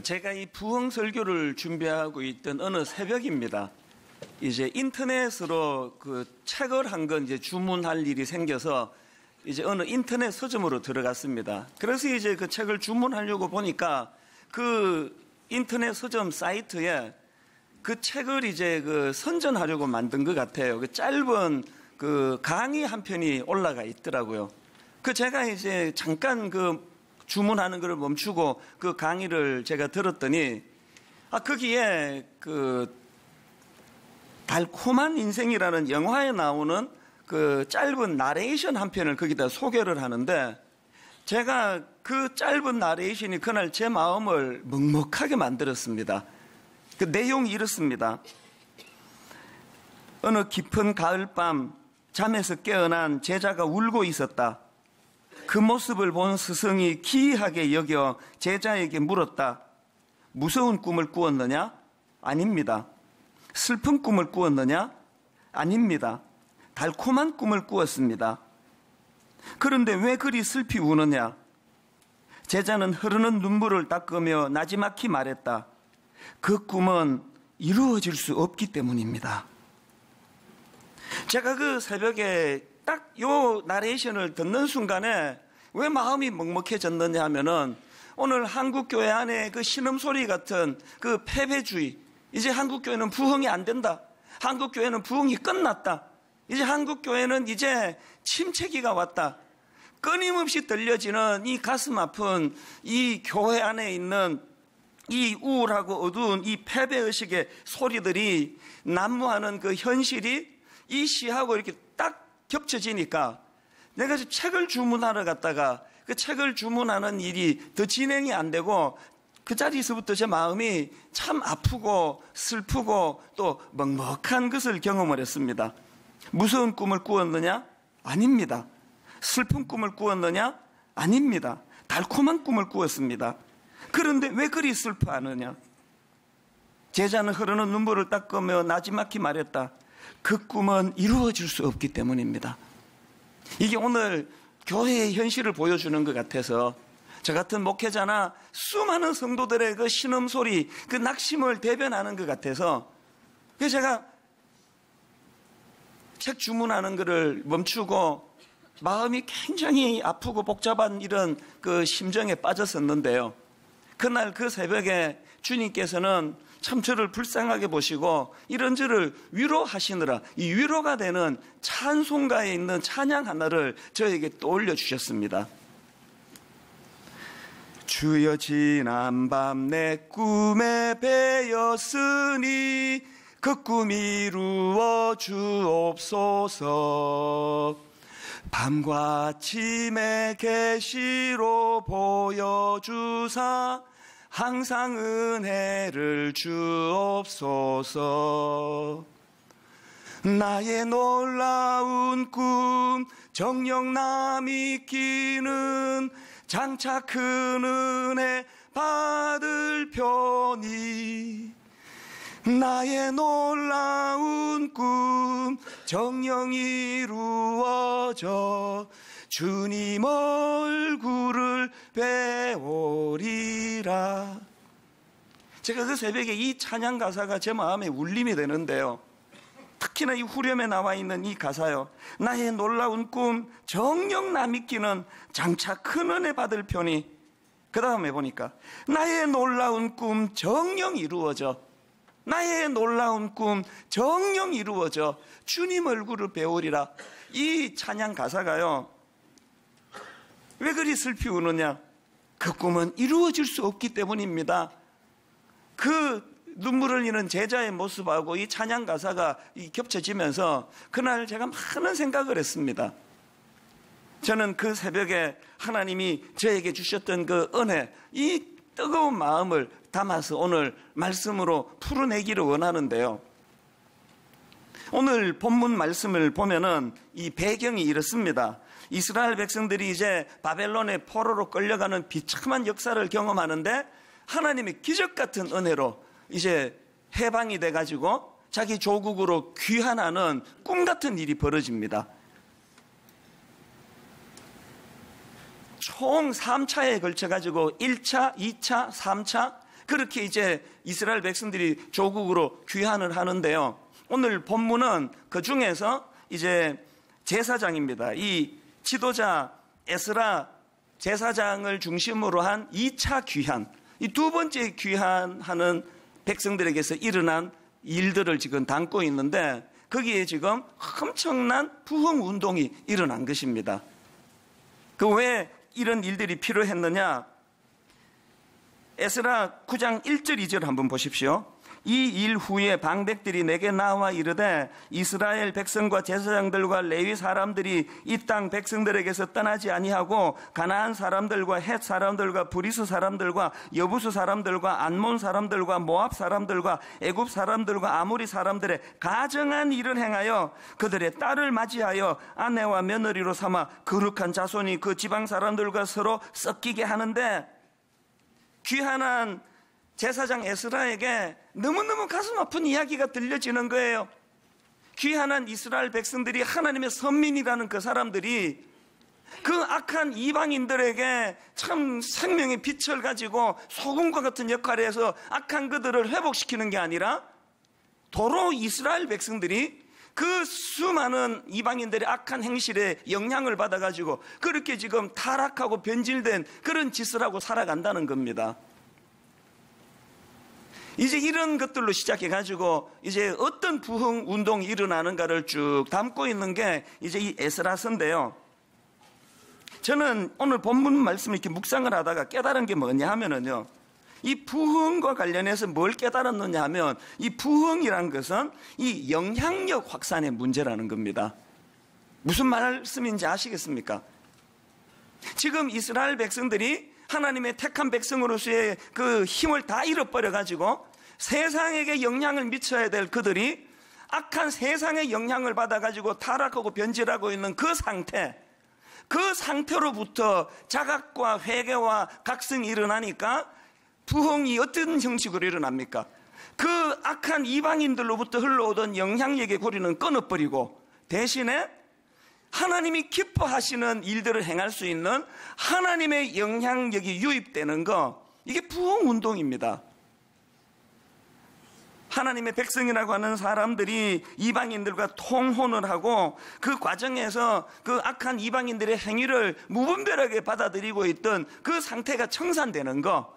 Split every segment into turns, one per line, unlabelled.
제가 이 부흥 설교를 준비하고 있던 어느 새벽입니다. 이제 인터넷으로 책을 한 권 이제 주문할 일이 생겨서 이제 어느 인터넷 서점으로 들어갔습니다. 그래서 이제 그 책을 주문하려고 보니까 그 인터넷 서점 사이트에 그 책을 이제 선전하려고 만든 것 같아요. 그 짧은 강의 한 편이 올라가 있더라고요. 제가 이제 잠깐 주문하는 것을 멈추고 그 강의를 제가 들었더니, 거기에 달콤한 인생이라는 영화에 나오는 짧은 나레이션 한 편을 거기다 소개를 하는데, 제가 그 짧은 나레이션이 그날 제 마음을 먹먹하게 만들었습니다. 그 내용이 이렇습니다. 어느 깊은 가을밤 잠에서 깨어난 제자가 울고 있었다. 그 모습을 본 스승이 기이하게 여겨 제자에게 물었다. 무서운 꿈을 꾸었느냐? 아닙니다. 슬픈 꿈을 꾸었느냐? 아닙니다. 달콤한 꿈을 꾸었습니다. 그런데 왜 그리 슬피 우느냐? 제자는 흐르는 눈물을 닦으며 나지막히 말했다. 그 꿈은 이루어질 수 없기 때문입니다. 제가 그 새벽에 딱 요 나레이션을 듣는 순간에 왜 마음이 먹먹해졌느냐 하면은, 오늘 한국교회 안에 신음소리 같은 패배주의, 이제 한국교회는 부흥이 안 된다. 한국교회는 부흥이 끝났다. 이제 한국교회는 이제 침체기가 왔다. 끊임없이 들려지는 이 가슴 아픈 이 교회 안에 있는 이 우울하고 어두운 이 패배의식의 소리들이 난무하는 그 현실이 이 시하고 이렇게 딱 겹쳐지니까, 내가 책을 주문하러 갔다가 그 책을 주문하는 일이 더 진행이 안 되고, 그 자리에서부터 제 마음이 참 아프고 슬프고 또 먹먹한 것을 경험을 했습니다. 무서운 꿈을 꾸었느냐? 아닙니다. 슬픈 꿈을 꾸었느냐? 아닙니다. 달콤한 꿈을 꾸었습니다. 그런데 왜 그리 슬퍼하느냐? 제자는 흐르는 눈물을 닦으며 나지막히 말했다. 그 꿈은 이루어질 수 없기 때문입니다. 이게 오늘 교회의 현실을 보여주는 것 같아서, 저 같은 목회자나 수많은 성도들의 그 신음소리, 그 낙심을 대변하는 것 같아서, 그래서 제가 책 주문하는 것을 멈추고 마음이 굉장히 아프고 복잡한 이런 심정에 빠졌었는데요. 그날 그 새벽에 주님께서는 참 저를 불쌍하게 보시고 이런 저를 위로하시느라 이 위로가 되는 찬송가에 있는 찬양 하나를 저에게 떠올려 주셨습니다. 주여 지난 밤 내 꿈에 배었으니 그 꿈 이루어 주옵소서. 밤과 아침에 계시로 보여주사 항상 은혜를 주옵소서. 나의 놀라운 꿈 정녕 남이 끼는 장차 큰 은혜 받을 편이, 나의 놀라운 꿈 정녕 이루어져 주님 얼굴을 배우리라. 제가 그 새벽에 이 찬양 가사가 제 마음에 울림이 되는데요. 특히나 이 후렴에 나와 있는 이 가사요. 나의 놀라운 꿈 정녕 남이 끼는 장차 큰 은혜 받을 편이, 그 다음에 보니까 나의 놀라운 꿈 정녕 이루어져, 나의 놀라운 꿈 정녕 이루어져 주님 얼굴을 배우리라. 이 찬양 가사가요, 왜 그리 슬피 우느냐? 그 꿈은 이루어질 수 없기 때문입니다. 그 눈물을 흘리는 제자의 모습하고 이 찬양 가사가 겹쳐지면서 그날 제가 많은 생각을 했습니다. 저는 그 새벽에 하나님이 저에게 주셨던 그 은혜, 이 뜨거운 마음을 담아서 오늘 말씀으로 풀어내기를 원하는데요. 오늘 본문 말씀을 보면은 이 배경이 이렇습니다. 이스라엘 백성들이 이제 바벨론의 포로로 끌려가는 비참한 역사를 경험하는데, 하나님의 기적 같은 은혜로 이제 해방이 돼가지고 자기 조국으로 귀환하는 꿈 같은 일이 벌어집니다. 총 3차에 걸쳐가지고 1차, 2차, 3차 그렇게 이제 이스라엘 백성들이 조국으로 귀환을 하는데요. 오늘 본문은 그 중에서 이제 제사장입니다. 이 지도자 에스라 제사장을 중심으로 한 2차 귀환, 이 두 번째 귀환하는 백성들에게서 일어난 일들을 지금 담고 있는데, 거기에 지금 엄청난 부흥 운동이 일어난 것입니다. 그 왜 이런 일들이 필요했느냐? 에스라 9장 1절 2절 한번 보십시오. 이 일 후에 방백들이 내게 나와 이르되 이스라엘 백성과 제사장들과 레위 사람들이 이 땅 백성들에게서 떠나지 아니하고 가나안 사람들과 헷 사람들과 브리스 사람들과 여부수 사람들과 안몬 사람들과 모압 사람들과 애굽 사람들과 아모리 사람들의 가정한 일을 행하여 그들의 딸을 맞이하여 아내와 며느리로 삼아 거룩한 자손이 그 지방 사람들과 서로 섞이게 하는데, 귀환한 제사장 에스라에게 너무너무 가슴 아픈 이야기가 들려지는 거예요. 귀환한 이스라엘 백성들이, 하나님의 선민이라는 그 사람들이 그 악한 이방인들에게 참 생명의 빛을 가지고 소금과 같은 역할을 해서 악한 그들을 회복시키는 게 아니라, 도로 이스라엘 백성들이 그 수많은 이방인들의 악한 행실에 영향을 받아가지고 그렇게 지금 타락하고 변질된 그런 짓을 하고 살아간다는 겁니다. 이제 이런 것들로 시작해가지고 이제 어떤 부흥 운동이 일어나는가를 쭉 담고 있는 게 이제 이 에스라서인데요. 저는 오늘 본문 말씀을 이렇게 묵상을 하다가 깨달은 게 뭐냐 하면은요, 이 부흥과 관련해서 뭘 깨달았느냐 하면, 이 부흥이란 것은 이 영향력 확산의 문제라는 겁니다. 무슨 말씀인지 아시겠습니까? 지금 이스라엘 백성들이 하나님의 택한 백성으로서의 그 힘을 다 잃어버려가지고 세상에게 영향을 미쳐야 될 그들이 악한 세상의 영향을 받아가지고 타락하고 변질하고 있는 그 상태로부터 자각과 회개와 각성이 일어나니까 부흥이 어떤 형식으로 일어납니까? 그 악한 이방인들로부터 흘러오던 영향력의 고리는 끊어버리고 대신에 하나님이 기뻐하시는 일들을 행할 수 있는 하나님의 영향력이 유입되는 거, 이게 부흥운동입니다. 하나님의 백성이라고 하는 사람들이 이방인들과 통혼을 하고 그 과정에서 그 악한 이방인들의 행위를 무분별하게 받아들이고 있던 그 상태가 청산되는 거.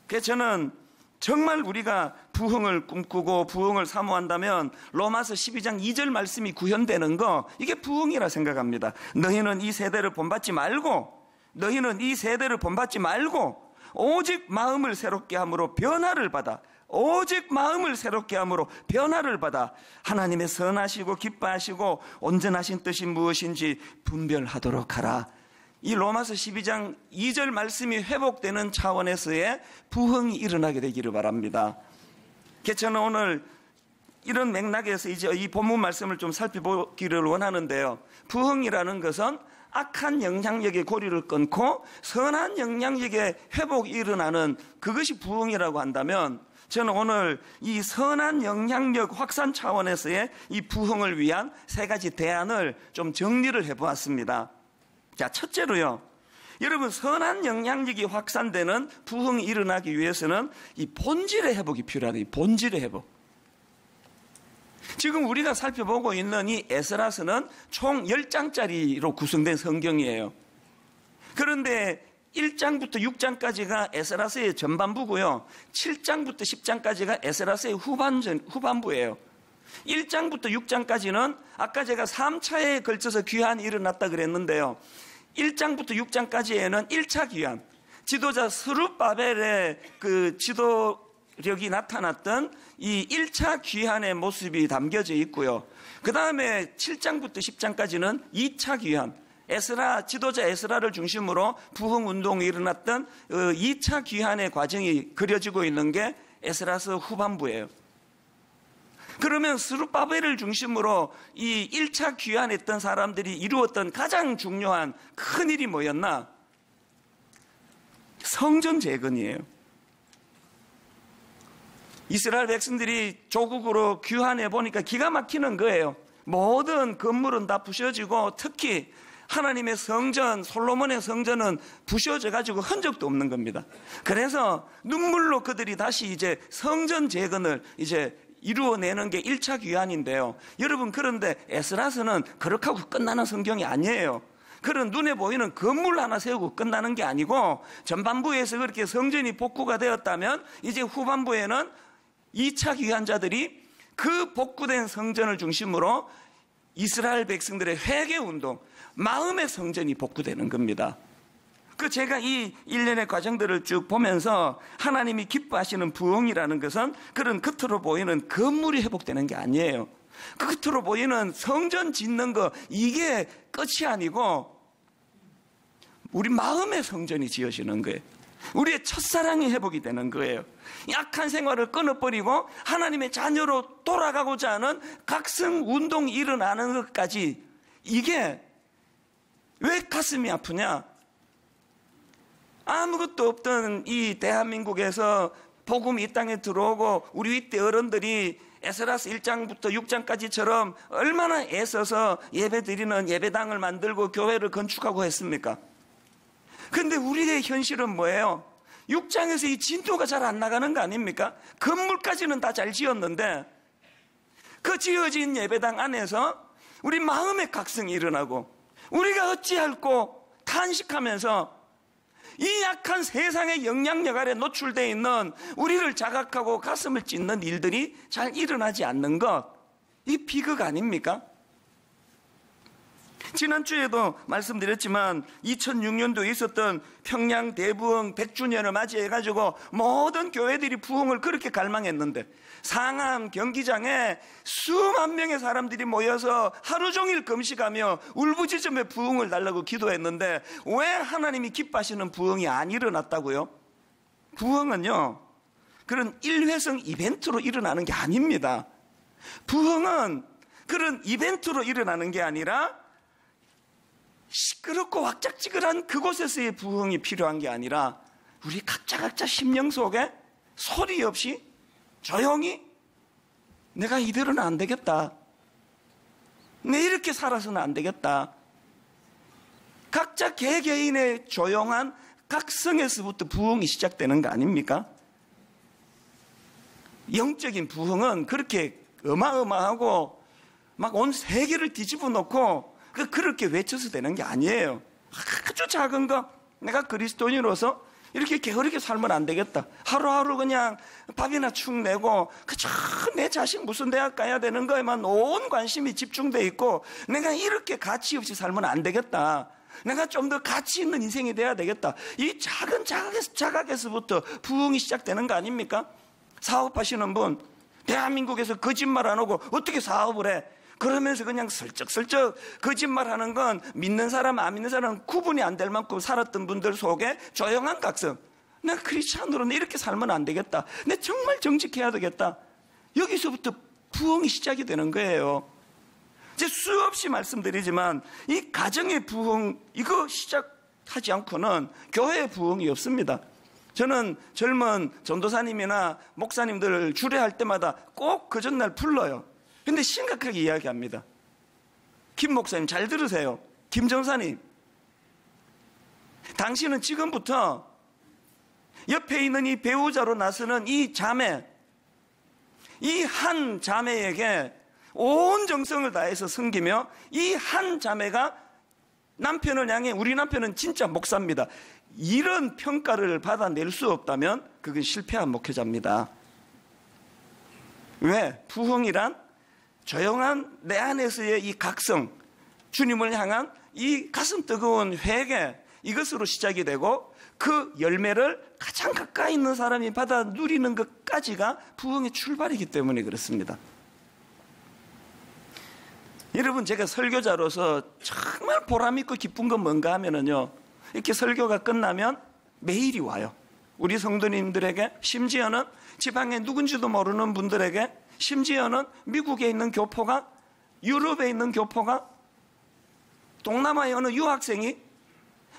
그래서 저는 정말 우리가 부흥을 꿈꾸고 부흥을 사모한다면 로마서 12장 2절 말씀이 구현되는 거, 이게 부흥이라 생각합니다. 너희는 이 세대를 본받지 말고 오직 마음을 새롭게 함으로 변화를 받아 하나님의 선하시고 기뻐하시고 온전하신 뜻이 무엇인지 분별하도록 하라. 이 로마서 12장 2절 말씀이 회복되는 차원에서의 부흥이 일어나게 되기를 바랍니다. 그래서 저는 오늘 이런 맥락에서 이제 이 본문 말씀을 좀 살펴보기를 원하는데요. 부흥이라는 것은 악한 영향력의 고리를 끊고 선한 영향력의 회복이 일어나는 그것이 부흥이라고 한다면, 저는 오늘 이 선한 영향력 확산 차원에서의 이 부흥을 위한 세 가지 대안을 좀 정리를 해보았습니다. 자, 첫째로요, 여러분, 선한 영향력이 확산되는 부흥이 일어나기 위해서는 이 본질의 회복이 필요하다. 이 본질의 회복. 지금 우리가 살펴보고 있는 이 에스라서는 총 10장짜리로 구성된 성경이에요. 그런데 1장부터 6장까지가 에스라서의 전반부고요, 7장부터 10장까지가 에스라서의 후반부예요. 1장부터 6장까지는 아까 제가 3차에 걸쳐서 귀환이 일어났다 그랬는데요, 1장부터 6장까지에는 1차 귀환, 지도자 스룹바벨의 그 지도력이 나타났던 이 1차 귀환의 모습이 담겨져 있고요. 그 다음에 7장부터 10장까지는 2차 귀환, 지도자 에스라를 중심으로 부흥운동이 일어났던 2차 귀환의 과정이 그려지고 있는 게 에스라서 후반부예요. 그러면 스룹바벨을 중심으로 이 1차 귀환했던 사람들이 이루었던 가장 중요한 큰 일이 뭐였나? 성전 재건이에요. 이스라엘 백성들이 조국으로 귀환해 보니까 기가 막히는 거예요. 모든 건물은 다 부셔지고 특히 하나님의 성전, 솔로몬의 성전은 부셔져 가지고 흔적도 없는 겁니다. 그래서 눈물로 그들이 다시 이제 성전 재건을 이제 이루어내는 게 1차 귀환인데요. 여러분, 그런데 에스라서는 그렇게 하고 끝나는 성경이 아니에요. 그런 눈에 보이는 건물 하나 세우고 끝나는 게 아니고, 전반부에서 그렇게 성전이 복구가 되었다면 이제 후반부에는 2차 귀환자들이 그 복구된 성전을 중심으로 이스라엘 백성들의 회개운동, 마음의 성전이 복구되는 겁니다. 제가 이 일련의 과정들을 쭉 보면서 하나님이 기뻐하시는 부흥이라는 것은 그런 겉으로 보이는 건물이 회복되는 게 아니에요. 겉으로 보이는 성전 짓는 거, 이게 끝이 아니고 우리 마음의 성전이 지어지는 거예요. 우리의 첫사랑이 회복이 되는 거예요. 약한 생활을 끊어버리고 하나님의 자녀로 돌아가고자 하는 각성 운동이 일어나는 것까지, 이게 왜 가슴이 아프냐? 아무것도 없던 이 대한민국에서 복음이 이 땅에 들어오고 우리 이때 어른들이 에스라스 1장부터 6장까지처럼 얼마나 애써서 예배드리는 예배당을 만들고 교회를 건축하고 했습니까? 근데 우리의 현실은 뭐예요? 6장에서 이 진도가 잘 안 나가는 거 아닙니까? 건물까지는 다 잘 지었는데 그 지어진 예배당 안에서 우리 마음의 각성이 일어나고 우리가 어찌할꼬 탄식하면서 이 약한 세상의 영향력 아래 노출되어 있는 우리를 자각하고 가슴을 찢는 일들이 잘 일어나지 않는 것, 이 비극 아닙니까? 지난주에도 말씀드렸지만 2006년도에 있었던 평양 대부흥 100주년을 맞이해가지고 모든 교회들이 부흥을 그렇게 갈망했는데 상암 경기장에 수만 명의 사람들이 모여서 하루 종일 금식하며 울부짖으며 부흥을 달라고 기도했는데 왜 하나님이 기뻐하시는 부흥이 안 일어났다고요? 부흥은요, 그런 일회성 이벤트로 일어나는 게 아닙니다. 부흥은 그런 이벤트로 일어나는 게 아니라 시끄럽고 왁작지근한 그곳에서의 부흥이 필요한 게 아니라 우리 각자 심령 속에 소리 없이 조용히 내가 이대로는 안 되겠다, 내 이렇게 살아서는 안 되겠다, 각자 개개인의 조용한 각성에서부터 부흥이 시작되는 거 아닙니까? 영적인 부흥은 그렇게 어마어마하고 막 온 세계를 뒤집어 놓고 그렇게 외쳐서 되는 게 아니에요. 아주 작은 거, 내가 그리스도인으로서 이렇게 게으르게 살면 안 되겠다, 하루하루 그냥 밥이나 축 내고 그저 내 자식 무슨 대학 가야 되는 거에만 온 관심이 집중돼 있고 내가 이렇게 가치 없이 살면 안 되겠다, 내가 좀 더 가치 있는 인생이 돼야 되겠다, 이 작은 자각에서부터 부흥이 시작되는 거 아닙니까? 사업하시는 분, 대한민국에서 거짓말 안 하고 어떻게 사업을 해? 그러면서 그냥 슬쩍슬쩍 거짓말하는 건 믿는 사람 안 믿는 사람 구분이 안 될 만큼 살았던 분들 속에 조용한 각성, 내가 크리스찬으로는 이렇게 살면 안 되겠다, 내가 정말 정직해야 되겠다, 여기서부터 부흥이 시작이 되는 거예요. 이제 수없이 말씀드리지만 이 가정의 부흥, 이거 시작하지 않고는 교회의 부흥이 없습니다. 저는 젊은 전도사님이나 목사님들 주례할 때마다 꼭 그 전날 불러요. 근데 심각하게 이야기합니다. 김 목사님 잘 들으세요. 김 전사님, 당신은 지금부터 옆에 있는 이 배우자로 나서는 이 자매, 이 한 자매에게 온 정성을 다해서 섬기며 이 한 자매가 남편을 향해, 우리 남편은 진짜 목사입니다, 이런 평가를 받아낼 수 없다면 그건 실패한 목회자입니다. 왜? 부흥이란 조용한 내 안에서의 이 각성, 주님을 향한 이 가슴 뜨거운 회개, 이것으로 시작이 되고 그 열매를 가장 가까이 있는 사람이 받아 누리는 것까지가 부흥의 출발이기 때문에 그렇습니다. 여러분, 제가 설교자로서 정말 보람있고 기쁜 건 뭔가 하면은요, 이렇게 설교가 끝나면 메일이 와요. 우리 성도님들에게, 심지어는 지방에 누군지도 모르는 분들에게, 심지어는 미국에 있는 교포가, 유럽에 있는 교포가, 동남아의 어느 유학생이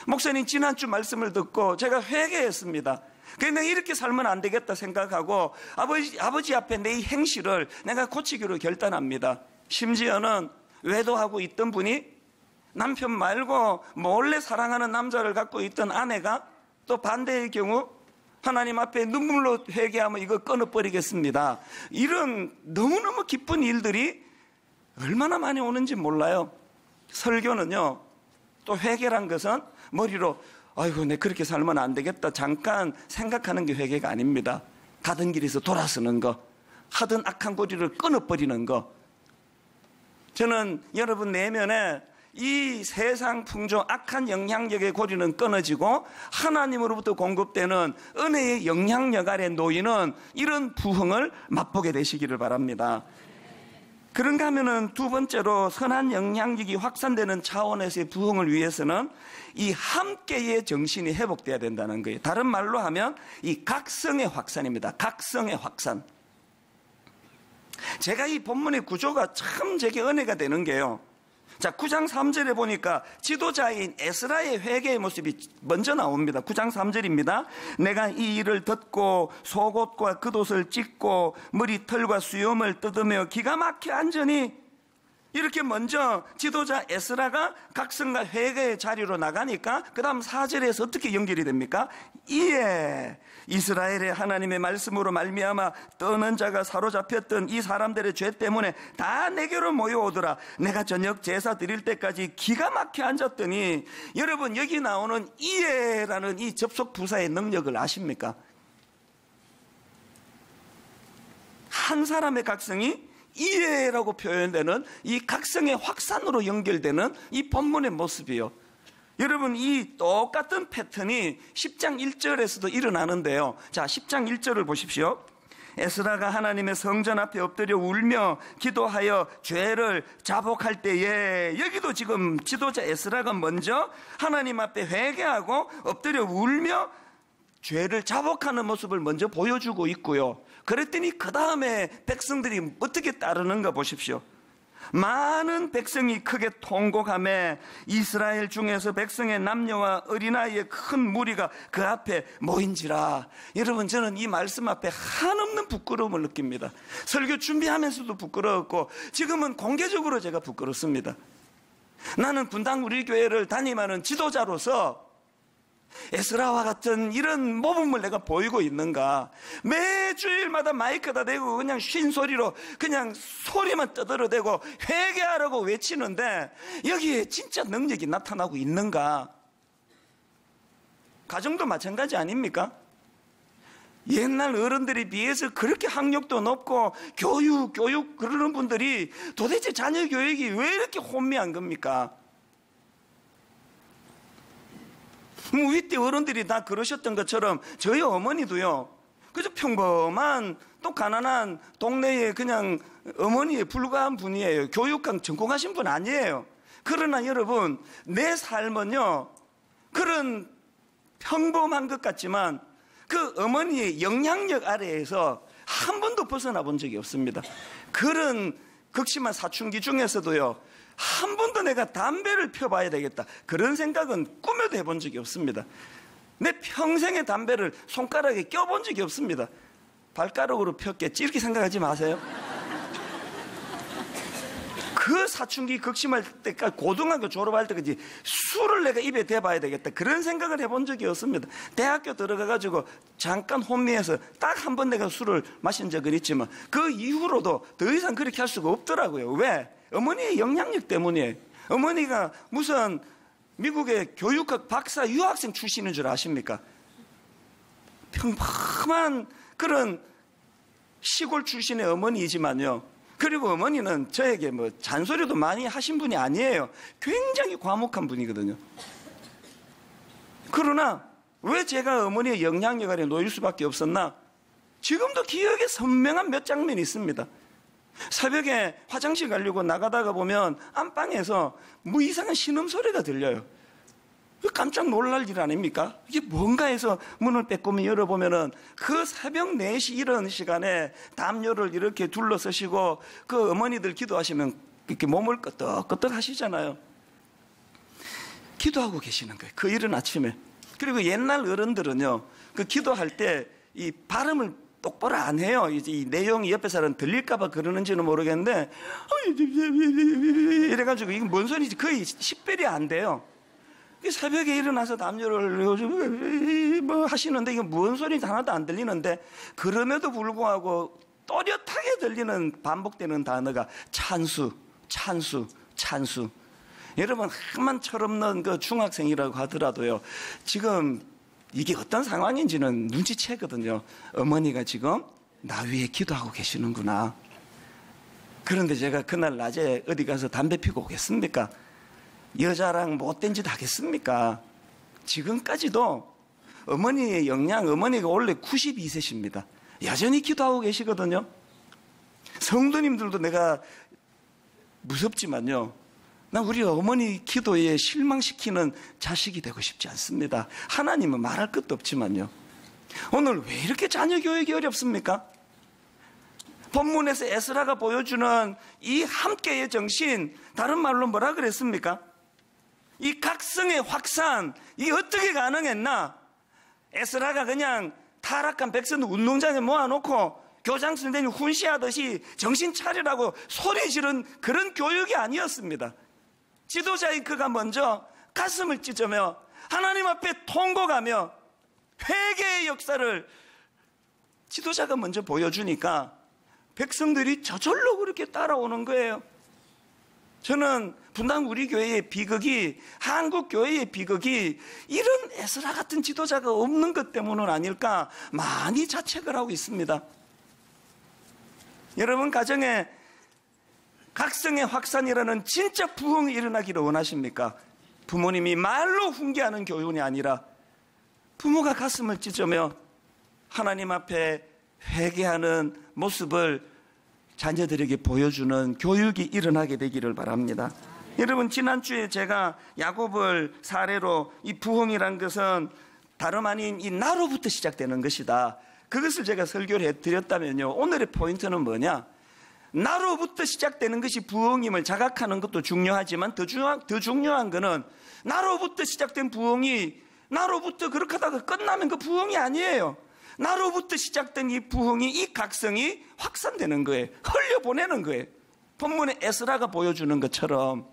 목사님 지난주 말씀을 듣고 제가 회개했습니다, 그런데 이렇게 살면 안 되겠다 생각하고 아버지 앞에 내 이 행실을 내가 고치기로 결단합니다. 심지어는 외도하고 있던 분이 남편 말고 몰래 사랑하는 남자를 갖고 있던 아내가 또 반대의 경우 하나님 앞에 눈물로 회개하면 이거 끊어버리겠습니다. 이런 너무너무 기쁜 일들이 얼마나 많이 오는지 몰라요. 설교는요, 또 회개란 것은 머리로 아이고 내 그렇게 살면 안 되겠다 잠깐 생각하는 게 회개가 아닙니다. 가던 길에서 돌아서는 거, 하던 악한 고리를 끊어버리는 거. 저는 여러분 내면에 이 세상 풍조 악한 영향력의 고리는 끊어지고 하나님으로부터 공급되는 은혜의 영향력 아래 놓이는 이런 부흥을 맛보게 되시기를 바랍니다. 그런가 하면은 두 번째로 선한 영향력이 확산되는 차원에서의 부흥을 위해서는 이 함께의 정신이 회복돼야 된다는 거예요. 다른 말로 하면 이 각성의 확산입니다. 각성의 확산. 제가 이 본문의 구조가 참 제게 은혜가 되는 게요, 자, 9장 3절에 보니까 지도자인 에스라의 회개의 모습이 먼저 나옵니다. 9장 3절입니다. 내가 이 일을 듣고 속옷과 겉옷을 찢고 머리털과 수염을 뜯으며 기가 막혀 앉으니, 이렇게 먼저 지도자 에스라가 각성과 회개의 자리로 나가니까 그 다음 4절에서 어떻게 연결이 됩니까? 이에 이스라엘의 하나님의 말씀으로 말미암아 떠는 자가 사로잡혔던 이 사람들의 죄 때문에 다 내게로 모여오더라. 내가 저녁 제사 드릴 때까지 기가 막혀 앉았더니, 여러분 여기 나오는 이에라는 이 접속 부사의 능력을 아십니까? 한 사람의 각성이 이해라고 표현되는 이 각성의 확산으로 연결되는 이 본문의 모습이요. 여러분 이 똑같은 패턴이 10장 1절에서도 일어나는데요. 자, 10장 1절을 보십시오. 에스라가 하나님의 성전 앞에 엎드려 울며 기도하여 죄를 자복할 때에, 여기도 지금 지도자 에스라가 먼저 하나님 앞에 회개하고 엎드려 울며 죄를 자복하는 모습을 먼저 보여주고 있고요. 그랬더니 그 다음에 백성들이 어떻게 따르는가 보십시오. 많은 백성이 크게 통곡하며 이스라엘 중에서 백성의 남녀와 어린아이의 큰 무리가 그 앞에 모인지라. 여러분 저는 이 말씀 앞에 한없는 부끄러움을 느낍니다. 설교 준비하면서도 부끄러웠고 지금은 공개적으로 제가 부끄럽습니다. 나는 분당 우리 교회를 담임하는 지도자로서 에스라와 같은 이런 모범을 내가 보이고 있는가? 매주일마다 마이크다 대고 그냥 쉰 소리로 그냥 소리만 떠들어대고 회개하라고 외치는데 여기에 진짜 능력이 나타나고 있는가? 가정도 마찬가지 아닙니까? 옛날 어른들에 비해서 그렇게 학력도 높고 교육 그러는 분들이 도대체 자녀 교육이 왜 이렇게 혼미한 겁니까? 위때 어른들이 다 그러셨던 것처럼 저희 어머니도요, 그저 평범한 또 가난한 동네에 그냥 어머니에 불과한 분이에요. 교육학 전공하신 분 아니에요. 그러나 여러분 내 삶은요 그런 평범한 것 같지만 그 어머니의 영향력 아래에서 한 번도 벗어나 본 적이 없습니다. 그런 극심한 사춘기 중에서도요 한 번도 내가 담배를 펴봐야 되겠다 그런 생각은 꿈에도 해본 적이 없습니다. 내 평생에 담배를 손가락에 껴본 적이 없습니다. 발가락으로 폈겠지 이렇게 생각하지 마세요. 그 사춘기 극심할 때까지 고등학교 졸업할 때까지 술을 내가 입에 대봐야 되겠다 그런 생각을 해본 적이 없습니다. 대학교 들어가가지고 잠깐 혼미해서 딱 한 번 내가 술을 마신 적은 있지만 그 이후로도 더 이상 그렇게 할 수가 없더라고요. 왜? 어머니의 영향력 때문이에요. 어머니가 무슨 미국의 교육학 박사 유학생 출신인 줄 아십니까? 평범한 그런 시골 출신의 어머니이지만요, 그리고 어머니는 저에게 뭐 잔소리도 많이 하신 분이 아니에요. 굉장히 과묵한 분이거든요. 그러나 왜 제가 어머니의 영향력 아래 놓일 수밖에 없었나? 지금도 기억에 선명한 몇 장면이 있습니다. 새벽에 화장실 가려고 나가다가 보면 안방에서 뭐 이상한 신음소리가 들려요. 깜짝 놀랄 일 아닙니까? 이게 뭔가 해서 문을 빼꼼히 열어보면은 그 새벽 4시 이런 시간에 담요를 이렇게 둘러서시고 그 어머니들 기도하시면 이렇게 몸을 끄덕끄덕 하시잖아요. 기도하고 계시는 거예요. 그 이른 아침에. 그리고 옛날 어른들은요, 그 기도할 때 이 발음을 똑바로 안 해요. 이제 이 내용이 옆에 사람 들릴까봐 그러는지는 모르겠는데, 이래가지고 이게 뭔 소리인지 거의 식별이 안 돼요. 새벽에 일어나서 담요를 뭐 하시는데 이게 뭔 소리인지 하나도 안 들리는데, 그럼에도 불구하고 또렷하게 들리는 반복되는 단어가 찬수, 찬수, 찬수. 여러분, 한만 철없는 그 중학생이라고 하더라도요, 지금 이게 어떤 상황인지는 눈치채거든요. 어머니가 지금 나 위에 기도하고 계시는구나. 그런데 제가 그날 낮에 어디 가서 담배 피고 오겠습니까? 여자랑 못된 짓 하겠습니까? 지금까지도 어머니의 영향, 어머니가 원래 92세십니다. 여전히 기도하고 계시거든요. 성도님들도 내가 무섭지만요, 난 우리 어머니 기도에 실망시키는 자식이 되고 싶지 않습니다. 하나님은 말할 것도 없지만요. 오늘 왜 이렇게 자녀 교육이 어렵습니까? 본문에서 에스라가 보여주는 이 함께의 정신, 다른 말로 뭐라 그랬습니까? 이 각성의 확산, 이게 어떻게 가능했나? 에스라가 그냥 타락한 백성들 운동장에 모아놓고 교장 선생님 훈시하듯이 정신 차리라고 소리 지른 그런 교육이 아니었습니다. 지도자인 그가 먼저 가슴을 찢으며 하나님 앞에 통곡하며 회개의 역사를 지도자가 먼저 보여주니까 백성들이 저절로 그렇게 따라오는 거예요. 저는 분당 우리 교회의 비극이, 한국 교회의 비극이 이런 에스라 같은 지도자가 없는 것 때문은 아닐까 많이 자책을 하고 있습니다. 여러분 가정에 각성의 확산이라는 진짜 부흥이 일어나기를 원하십니까? 부모님이 말로 훈계하는 교훈이 아니라 부모가 가슴을 찢으며 하나님 앞에 회개하는 모습을 자녀들에게 보여주는 교육이 일어나게 되기를 바랍니다. 여러분, 지난주에 제가 야곱을 사례로 이 부흥이란 것은 다름 아닌 이 나로부터 시작되는 것이다, 그것을 제가 설교를 해드렸다면요, 오늘의 포인트는 뭐냐? 나로부터 시작되는 것이 부흥임을 자각하는 것도 중요하지만 더 중요한 것은 나로부터 시작된 부흥이 나로부터 그렇게 하다가 끝나면 그 부흥이 아니에요. 나로부터 시작된 이 부흥이, 이 각성이 확산되는 거예요. 흘려보내는 거예요. 본문에 에스라가 보여주는 것처럼.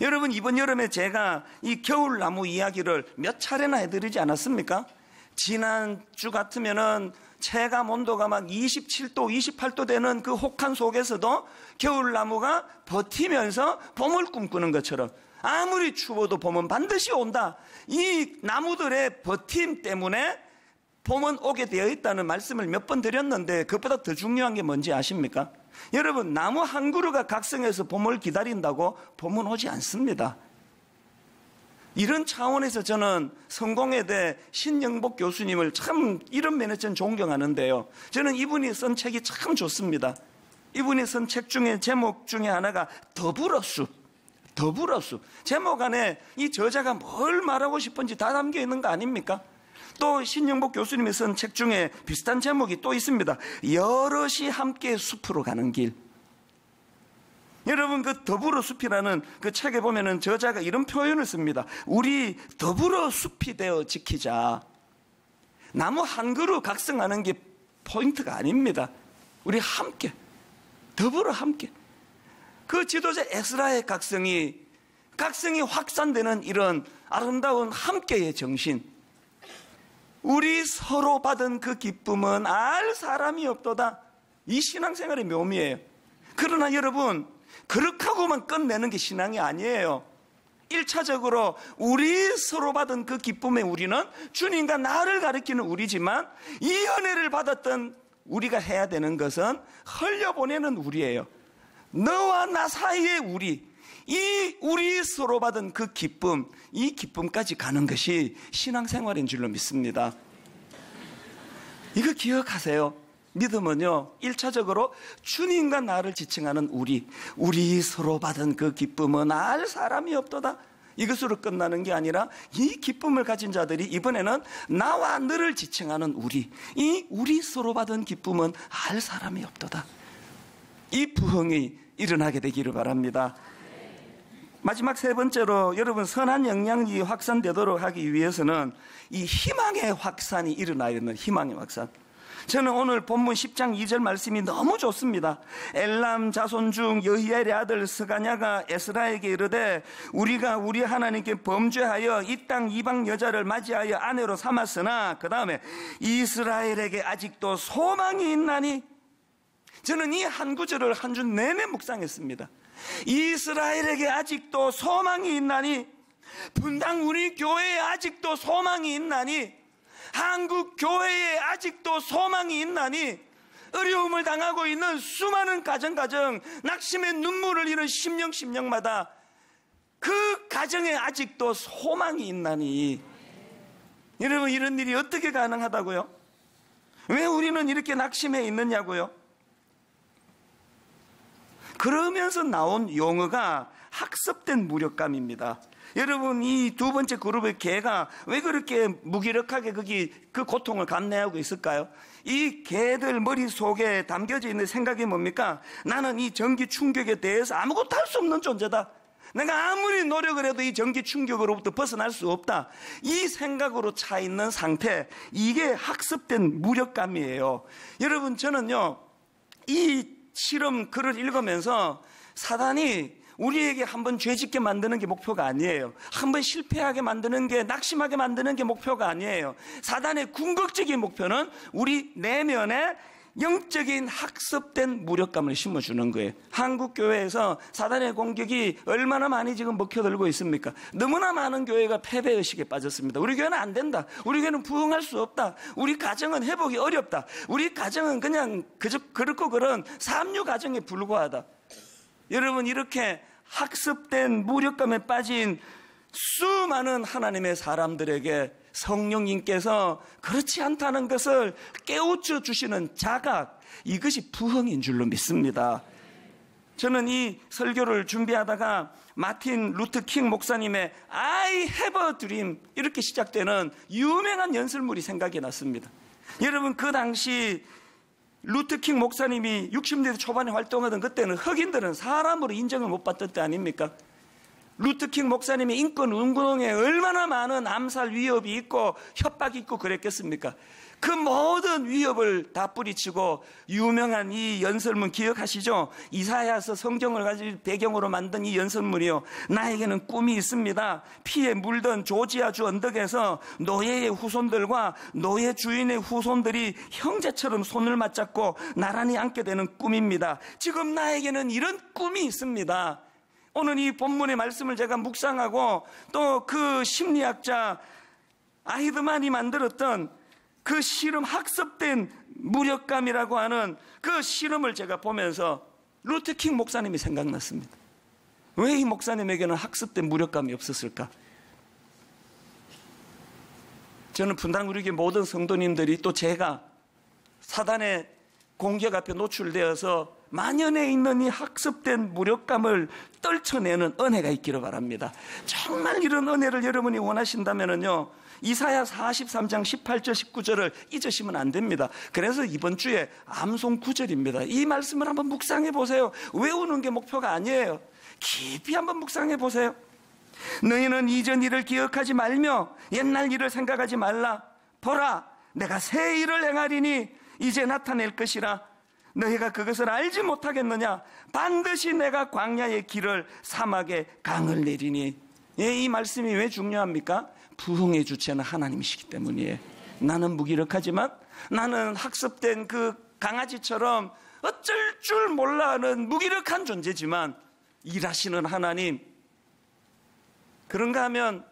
여러분, 이번 여름에 제가 이 겨울나무 이야기를 몇 차례나 해드리지 않았습니까? 지난주 같으면은 체감 온도가 막 27도, 28도 되는 그 혹한 속에서도 겨울나무가 버티면서 봄을 꿈꾸는 것처럼 아무리 추워도 봄은 반드시 온다. 이 나무들의 버팀 때문에 봄은 오게 되어 있다는 말씀을 몇 번 드렸는데 그것보다 더 중요한 게 뭔지 아십니까? 여러분, 나무 한 그루가 각성해서 봄을 기다린다고 봄은 오지 않습니다. 이런 차원에서 저는 성공회대 신영복 교수님을 참 이런 면에서 저는 존경하는데요, 저는 이분이 쓴 책이 참 좋습니다. 이분이 쓴 책 중에 제목 중에 하나가 더불어숲. 제목 안에 이 저자가 뭘 말하고 싶은지 다 담겨 있는 거 아닙니까? 또 신영복 교수님이 쓴 책 중에 비슷한 제목이 또 있습니다. 여럿이 함께 숲으로 가는 길. 여러분, 그 더불어 숲이라는 그 책에 보면은 저자가 이런 표현을 씁니다. 우리 더불어 숲이 되어 지키자. 나무 한 그루 각성하는 게 포인트가 아닙니다. 우리 함께, 더불어 함께. 그 지도자 에스라의 각성이 확산되는 이런 아름다운 함께의 정신. 우리 서로 받은 그 기쁨은 알 사람이 없도다. 이 신앙생활의 묘미예요. 그러나 여러분, 그렇게 하고만 끝내는 게 신앙이 아니에요. 1차적으로 우리 서로 받은 그 기쁨에 우리는 주님과 나를 가리키는 우리지만 이 은혜를 받았던 우리가 해야 되는 것은 흘려보내는 우리예요. 너와 나 사이의 우리 서로 받은 그 기쁨, 이 기쁨까지 가는 것이 신앙생활인 줄로 믿습니다. 이거 기억하세요. 믿음은요, 1차적으로 주님과 나를 지칭하는 우리 서로 받은 그 기쁨은 알 사람이 없도다. 이것으로 끝나는 게 아니라 이 기쁨을 가진 자들이 이번에는 나와 너를 지칭하는 우리 서로 받은 기쁨은 알 사람이 없도다. 이 부흥이 일어나게 되기를 바랍니다. 마지막 세 번째로 여러분 선한 영향이 확산되도록 하기 위해서는 이 희망의 확산이 일어나야 되는 희망의 확산. 저는 오늘 본문 10장 2절 말씀이 너무 좋습니다. 엘람 자손 중 여히엘의 아들 스가냐가 에스라에게 이르되 우리가 우리 하나님께 범죄하여 이 땅 이방 여자를 맞이하여 아내로 삼았으나 그 다음에 이스라엘에게 아직도 소망이 있나니. 저는 이 한 구절을 한 주 내내 묵상했습니다. 이스라엘에게 아직도 소망이 있나니, 분당 우리 교회에 아직도 소망이 있나니, 한국 교회에 아직도 소망이 있나니, 어려움을 당하고 있는 수많은 가정 낙심의 눈물을 잃은 심령마다 그 가정에 아직도 소망이 있나니. 여러분, 이런 일이 어떻게 가능하다고요? 왜 우리는 이렇게 낙심해 있느냐고요? 그러면서 나온 용어가 학습된 무력감입니다. 여러분, 이 두 번째 그룹의 개가 왜 그렇게 무기력하게 그 고통을 감내하고 있을까요? 이 개들 머릿속에 담겨져 있는 생각이 뭡니까? 나는 이 전기 충격에 대해서 아무것도 할 수 없는 존재다. 내가 아무리 노력을 해도 이 전기 충격으로부터 벗어날 수 없다. 이 생각으로 차 있는 상태, 이게 학습된 무력감이에요. 여러분, 저는요, 이 실험 글을 읽으면서 사단이 우리에게 한번 죄짓게 만드는 게 목표가 아니에요. 한번 실패하게 만드는 게, 낙심하게 만드는 게 목표가 아니에요. 사단의 궁극적인 목표는 우리 내면에 영적인 학습된 무력감을 심어주는 거예요. 한국 교회에서 사단의 공격이 얼마나 많이 지금 먹혀들고 있습니까? 너무나 많은 교회가 패배의식에 빠졌습니다. 우리 교회는 안 된다. 우리 교회는 부흥할 수 없다. 우리 가정은 회복이 어렵다. 우리 가정은 그냥 그렇고 그런 삼류 가정에 불과하다. 여러분, 이렇게 학습된 무력감에 빠진 수많은 하나님의 사람들에게 성령님께서 그렇지 않다는 것을 깨우쳐 주시는 자각, 이것이 부흥인 줄로 믿습니다. 저는 이 설교를 준비하다가 마틴 루터 킹 목사님의 I have a dream, 이렇게 시작되는 유명한 연설물이 생각이 났습니다. 여러분, 그 당시 루터 킹 목사님이 60년대 초반에 활동하던 그때는 흑인들은 사람으로 인정을 못 받던 때 아닙니까? 루터 킹 목사님의 인권 운동에 얼마나 많은 암살 위협이 있고 협박이 있고 그랬겠습니까? 그 모든 위협을 다 뿌리치고 유명한 이 연설문 기억하시죠? 이사야서 성경을 가지고 배경으로 만든 이 연설문이요, 나에게는 꿈이 있습니다. 피에 물든 조지아주 언덕에서 노예의 후손들과 노예 주인의 후손들이 형제처럼 손을 맞잡고 나란히 앉게 되는 꿈입니다. 지금 나에게는 이런 꿈이 있습니다. 오늘 이 본문의 말씀을 제가 묵상하고 또 그 심리학자 아히드만이 만들었던 그 실험, 학습된 무력감이라고 하는 그 실험을 제가 보면서 루터 킹 목사님이 생각났습니다. 왜 이 목사님에게는 학습된 무력감이 없었을까? 저는 분당 우리 교회 모든 성도님들이 또 제가 사단의 공격 앞에 노출되어서 만연해 있는 이 학습된 무력감을 떨쳐내는 은혜가 있기를 바랍니다. 정말 이런 은혜를 여러분이 원하신다면요, 이사야 43장 18절 19절을 잊으시면 안 됩니다. 그래서 이번 주에 암송 9절입니다. 이 말씀을 한번 묵상해 보세요. 외우는 게 목표가 아니에요. 깊이 한번 묵상해 보세요. 너희는 이전 일을 기억하지 말며 옛날 일을 생각하지 말라. 보라, 내가 새 일을 행하리니 이제 나타낼 것이라. 너희가 그것을 알지 못하겠느냐? 반드시 내가 광야의 길을 사막에 강을 내리니. 이 말씀이 왜 중요합니까? 부흥의 주체는 하나님이시기 때문이에요. 나는 무기력하지만, 나는 학습된 그 강아지처럼 어쩔 줄 몰라 하는 무기력한 존재지만 일하시는 하나님, 그런가 하면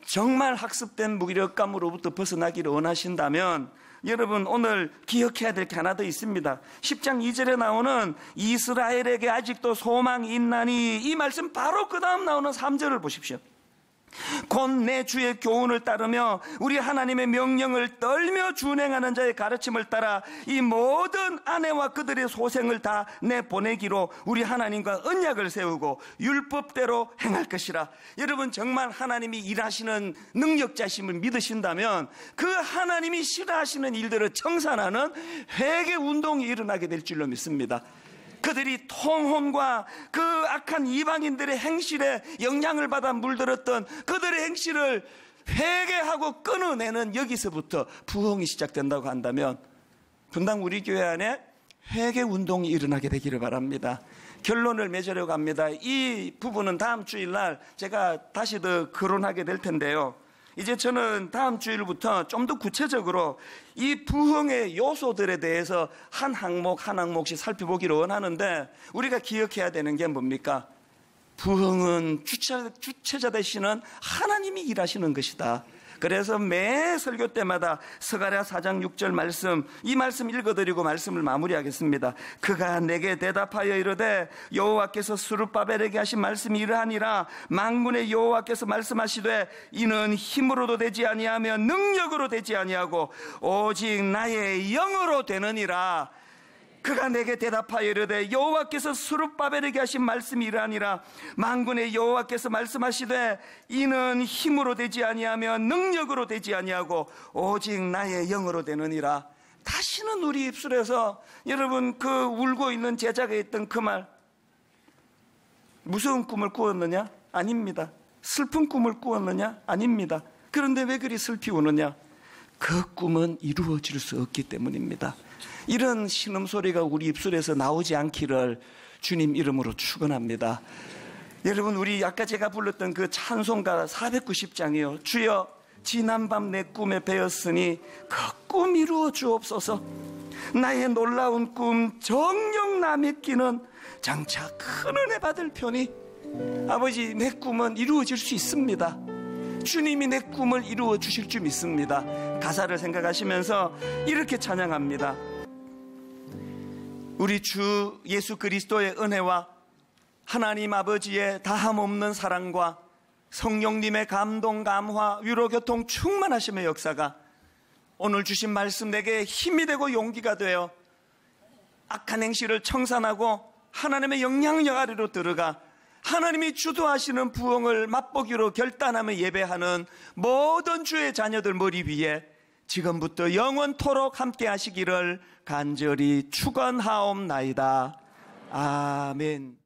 정말 학습된 무기력감으로부터 벗어나기를 원하신다면 여러분, 오늘 기억해야 될 게 하나 더 있습니다. 10장 2절에 나오는 이스라엘에게 아직도 소망이 있나니, 이 말씀 바로 그 다음 나오는 3절을 보십시오. 곧 내 주의 교훈을 따르며 우리 하나님의 명령을 떨며 준행하는 자의 가르침을 따라 이 모든 아내와 그들의 소생을 다 내보내기로 우리 하나님과 언약을 세우고 율법대로 행할 것이라. 여러분, 정말 하나님이 일하시는 능력자심을 믿으신다면 그 하나님이 싫어하시는 일들을 청산하는 회개 운동이 일어나게 될 줄로 믿습니다. 그들이 통혼과 그 악한 이방인들의 행실에 영향을 받아 물들었던 그들의 행실을 회개하고 끊어내는 여기서부터 부흥이 시작된다고 한다면 분당 우리 교회 안에 회개 운동이 일어나게 되기를 바랍니다. 결론을 맺으려고 합니다. 이 부분은 다음 주일날 제가 다시 더 거론하게 될 텐데요. 이제 저는 다음 주일부터 좀 더 구체적으로 이 부흥의 요소들에 대해서 한 항목 한 항목씩 살펴보기를 원하는데, 우리가 기억해야 되는 게 뭡니까? 부흥은 주체자 되시는 하나님이 일하시는 것이다. 그래서 매 설교 때마다 스가랴 4장 6절 말씀, 이 말씀 읽어드리고 말씀을 마무리하겠습니다. 그가 내게 대답하여 이르되 여호와께서 스룹바벨에게 하신 말씀이 이러하니라. 만군의 여호와께서 말씀하시되 이는 힘으로도 되지 아니하며 능력으로 되지 아니하고 오직 나의 영으로 되느니라. 그가 내게 대답하여 이르되 여호와께서 스룹바벨에게 하신 말씀이 이러하니라. 만군의 여호와께서 말씀하시되 이는 힘으로 되지 아니하며 능력으로 되지 아니하고 오직 나의 영으로 되느니라. 다시는 우리 입술에서 여러분 그 울고 있는 제자가 했던 그 말, 무서운 꿈을 꾸었느냐? 아닙니다. 슬픈 꿈을 꾸었느냐? 아닙니다. 그런데 왜 그리 슬피 우느냐? 그 꿈은 이루어질 수 없기 때문입니다. 이런 신음소리가 우리 입술에서 나오지 않기를 주님 이름으로 축원합니다. 여러분, 우리 아까 제가 불렀던 그 찬송가 490장이요. 주여 지난밤 내 꿈에 배었으니 그 꿈 이루어 주옵소서. 나의 놀라운 꿈 정녕 남의 끼는 장차 큰 은혜 받을 편이. 아버지, 내 꿈은 이루어질 수 있습니다. 주님이 내 꿈을 이루어 주실 줄 믿습니다. 가사를 생각하시면서 이렇게 찬양합니다. 우리 주 예수 그리스도의 은혜와 하나님 아버지의 다함없는 사랑과 성령님의 감동, 감화, 위로, 교통, 충만하심의 역사가 오늘 주신 말씀 내게 힘이 되고 용기가 되어 악한 행실을 청산하고 하나님의 영향력 아래로 들어가 하나님이 주도하시는 부흥을 맛보기로 결단하며 예배하는 모든 주의 자녀들 머리 위에 지금부터 영원토록 함께 하시기를 간절히 축원하옵나이다. 아멘.